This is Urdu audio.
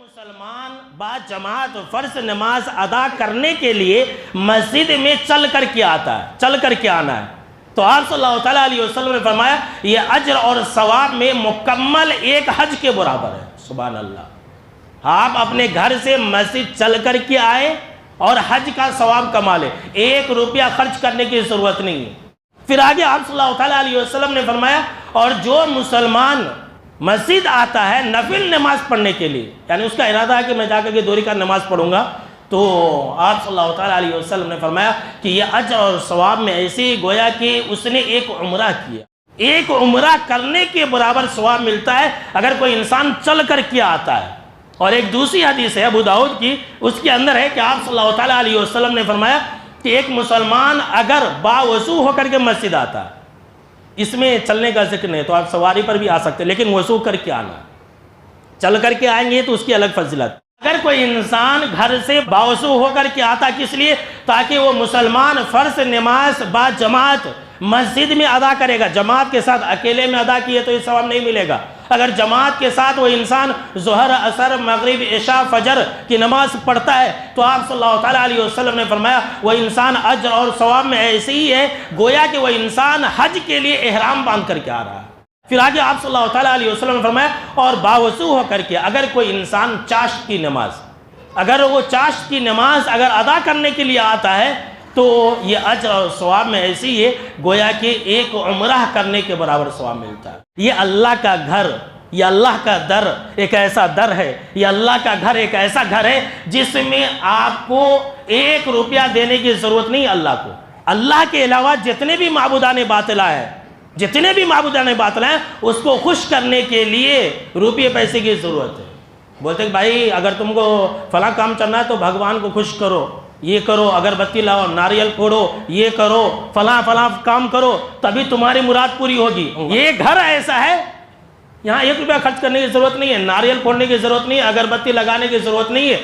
مسلمان با جماعت فرض نماز ادا کرنے کے لیے مسجد میں چل کر کے آتا ہے، چل کر کے آنا ہے، تو آپ صلی اللہ تعالیٰ علیہ وسلم نے فرمایا یہ اجر اور ثواب میں مکمل ایک حج کے برابر ہے۔ سبحان اللہ، آپ اپنے گھر سے مسجد چل کر کے آئے اور حج کا ثواب کما لے، 1 روپیہ خرچ کرنے کی ضرورت نہیں ہے۔ پھر آگے آپ صلی اللہ تعالیٰ علیہ وسلم نے فرمایا اور جو مسلمان مسجد آتا ہے نفل نماز پڑھنے کے لیے، یعنی اس کا ارادہ ہے کہ میں جا کر کے دوری کا نماز پڑھوں گا، تو آپ صلی اللہ تعالیٰ علیہ وسلم نے فرمایا کہ یہ اجر اور ثواب میں ایسے گویا کہ اس نے ایک عمرہ کیا، ایک عمرہ کرنے کے برابر ثواب ملتا ہے اگر کوئی انسان چل کر کے آتا ہے۔ اور ایک دوسری حدیث ہے ابو داؤد کی، اس کے اندر ہے کہ آپ صلی اللہ تعالیٰ علیہ وسلم نے فرمایا کہ ایک مسلمان اگر باوضو ہو کر کے مسجد آتا ہے، اس میں چلنے کا ذکر نہیں، تو آپ سواری پر بھی آ سکتے لیکن وضو کر کے آنا، چل کر کے آئیں گے تو اس کی الگ فضیلت۔ اگر کوئی انسان گھر سے باوضو ہو کر کے آتا کس لیے؟ تاکہ وہ مسلمان فرض نماز با جماعت مسجد میں ادا کرے گا، جماعت کے ساتھ، اکیلے میں ادا کیے تو یہ ثواب نہیں ملے گا۔ اگر جماعت کے ساتھ وہ انسان ظہر، عصر، مغرب، عشاء، فجر کی نماز پڑھتا ہے تو آپ صلی اللہ تعالیٰ علیہ وسلم نے فرمایا وہ انسان اجر اور ثواب میں ایسے ہی ہے گویا کہ وہ انسان حج کے لیے احرام باندھ کر کے آ رہا ہے۔ پھر آگے آپ صلی اللہ تعالیٰ علیہ وسلم نے فرمایا اور باوضو ہو کر کے اگر کوئی انسان چاشت کی نماز، اگر وہ چاشت کی نماز اگر ادا کرنے کے لیے آتا ہے تو یہ اجر اور ثواب میں ایسی ہے گویا کہ ایک عمرہ کرنے کے برابر ثواب ملتا ہے۔ یہ اللہ کا گھر، یہ اللہ کا در ایک ایسا در ہے، یہ اللہ کا گھر ایک ایسا گھر ہے جس میں آپ کو 1 روپیہ دینے کی ضرورت نہیں اللہ کو۔ اللہ کے علاوہ جتنے بھی معبودان باطلہ ہیں، جتنے بھی معبودان باطلہ ہیں، اس کو خوش کرنے کے لیے روپیے پیسے کی ضرورت ہے۔ بولتے کہ بھائی اگر تم کو فلاں کام کرنا ہے تو بھگوان کو خوش کرو، یہ کرو، اگربتی لاؤ، ناریل پھوڑو، یہ کرو، فلاں فلاں کام کرو، تبھی تمہاری مراد پوری ہوگی۔ یہ گھر ایسا ہے یہاں 1 روپیہ خرچ کرنے کی ضرورت نہیں ہے، ناریل پھوڑنے کی ضرورت نہیں ہے، اگربتی لگانے کی ضرورت نہیں ہے۔